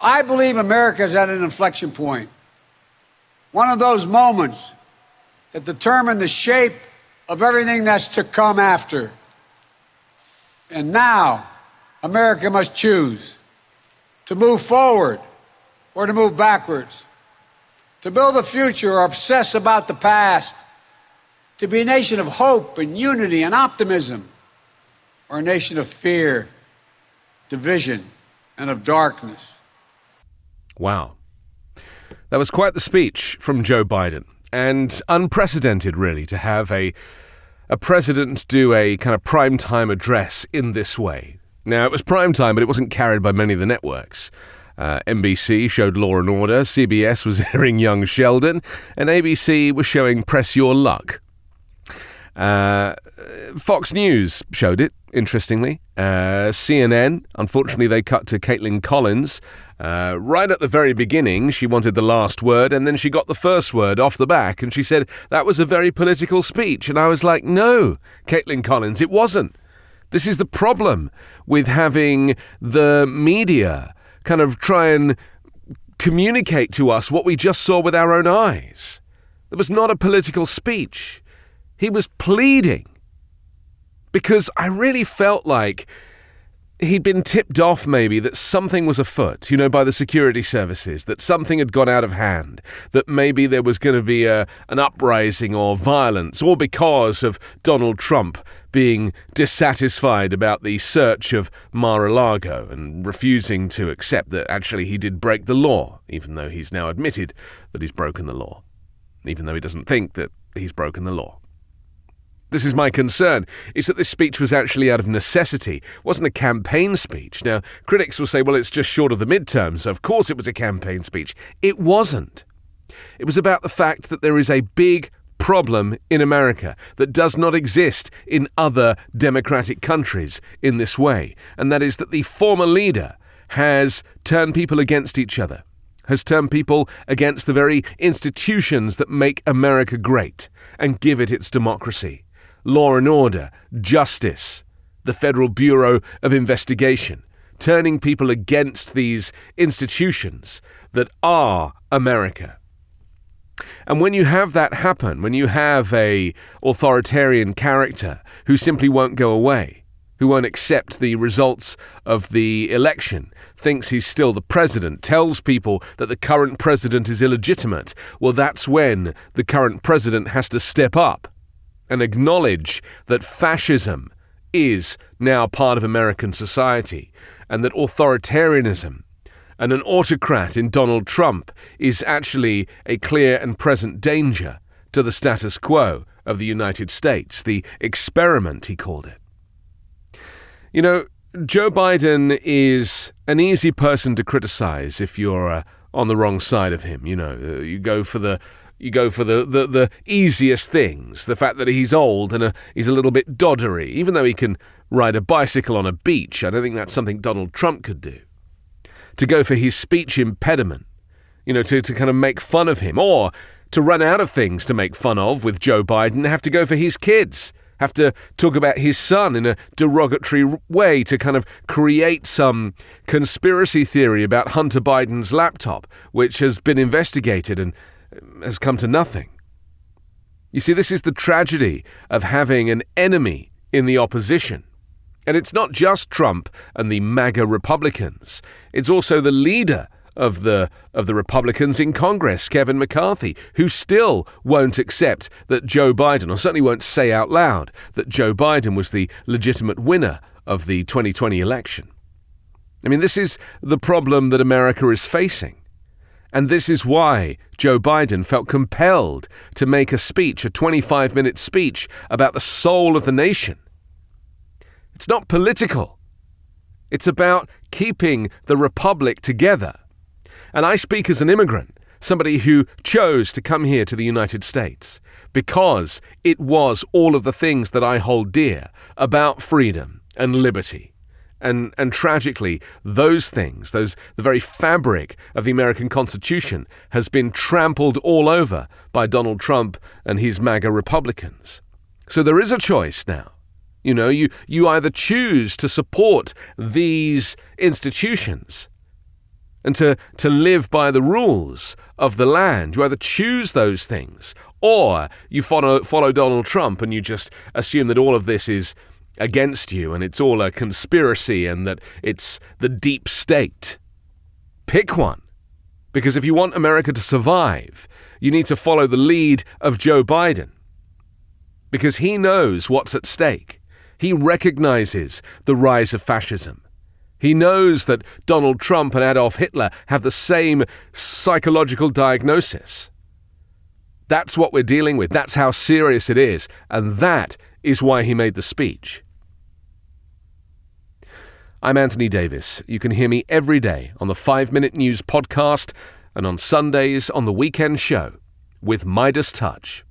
I believe America's at an inflection point. One of those moments that determine the shape of everything that's to come after. And now, America must choose to move forward or to move backwards, to build a future or obsess about the past, to be a nation of hope and unity and optimism, or a nation of fear, division, and of darkness. Wow. That was quite the speech from Joe Biden, and unprecedented, really, to have a president do a kind of primetime address in this way. Now, it was primetime, but it wasn't carried by many of the networks. NBC showed Law and Order, CBS was airing Young Sheldon, and ABC was showing Press Your Luck. Fox News showed it, interestingly. CNN, unfortunately, they cut to Caitlin Collins. Right at the very beginning, she wanted the last word, and then she got the first word off the back, and she said, that was a very political speech. And I was like, no, Caitlin Collins, it wasn't. This is the problem with having the media kind of try and communicate to us what we just saw with our own eyes. It was not a political speech. He was pleading, because I really felt like he'd been tipped off maybe that something was afoot, by the security services, that something had got out of hand, that maybe there was going to be an uprising or violence, or because of Donald Trump being dissatisfied about the search of Mar-a-Lago and refusing to accept that actually he did break the law, even though he's now admitted that he's broken the law, even though he doesn't think that he's broken the law. This is my concern, is that this speech was actually out of necessity. It wasn't a campaign speech. Now, critics will say, well, it's just short of the midterms, so of course it was a campaign speech. It wasn't. It was about the fact that there is a big problem in America that does not exist in other democratic countries in this way, and that is that the former leader has turned people against each other, has turned people against the very institutions that make America great and give it its democracy. Law and order, justice, the Federal Bureau of Investigation, turning people against these institutions that are America. And when you have that happen, when you have a authoritarian character who simply won't go away, who won't accept the results of the election, thinks he's still the president, tells people that the current president is illegitimate, well, that's when the current president has to step up and acknowledge that fascism is now part of American society, and that authoritarianism and an autocrat in Donald Trump is actually a clear and present danger to the status quo of the United States, the experiment, he called it. Joe Biden is an easy person to criticize if you're on the wrong side of him. You go for the easiest things, the fact that he's old and he's a little bit doddery, even though he can ride a bicycle on a beach. I don't think that's something Donald Trump could do. To go for his speech impediment, to kind of make fun of him, or to run out of things to make fun of with Joe Biden, have to go for his kids, have to talk about his son in a derogatory way to kind of create some conspiracy theory about Hunter Biden's laptop, which has been investigated and has come to nothing. You see, this is the tragedy of having an enemy in the opposition. And it's not just Trump and the MAGA Republicans. It's also the leader of the Republicans in Congress, Kevin McCarthy, who still won't accept that Joe Biden, or certainly won't say out loud that Joe Biden was the legitimate winner of the 2020 election. I mean, this is the problem that America is facing. And this is why Joe Biden felt compelled to make a speech, a 25-minute speech about the soul of the nation. It's not political. It's about keeping the republic together. And I speak as an immigrant, somebody who chose to come here to the United States because it was all of the things that I hold dear about freedom and liberty. And tragically, those things, the very fabric of the American Constitution has been trampled all over by Donald Trump and his MAGA Republicans. So there is a choice now. You either choose to support these institutions and to live by the rules of the land. You either choose those things, or you follow Donald Trump and you just assume that all of this is against you and it's all a conspiracy and that it's the deep state. Pick one. Because if you want America to survive, you need to follow the lead of Joe Biden. Because he knows what's at stake. He recognizes the rise of fascism. He knows that Donald Trump and Adolf Hitler have the same psychological diagnosis. That's what we're dealing with. That's how serious it is. And that is why he made the speech. I'm Anthony Davis. You can hear me every day on the 5-Minute News podcast and on Sundays on the Weekend Show with MeidasTouch.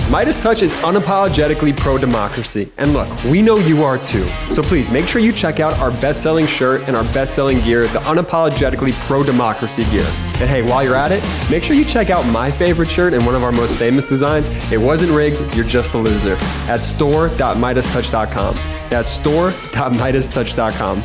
MeidasTouch is unapologetically pro-democracy. And look, we know you are too. So please make sure you check out our best-selling shirt and our best-selling gear, the unapologetically pro-democracy gear. And hey, while you're at it, make sure you check out my favorite shirt and one of our most famous designs. It wasn't rigged, you're just a loser. At store.MeidasTouch.com. That's store.MeidasTouch.com.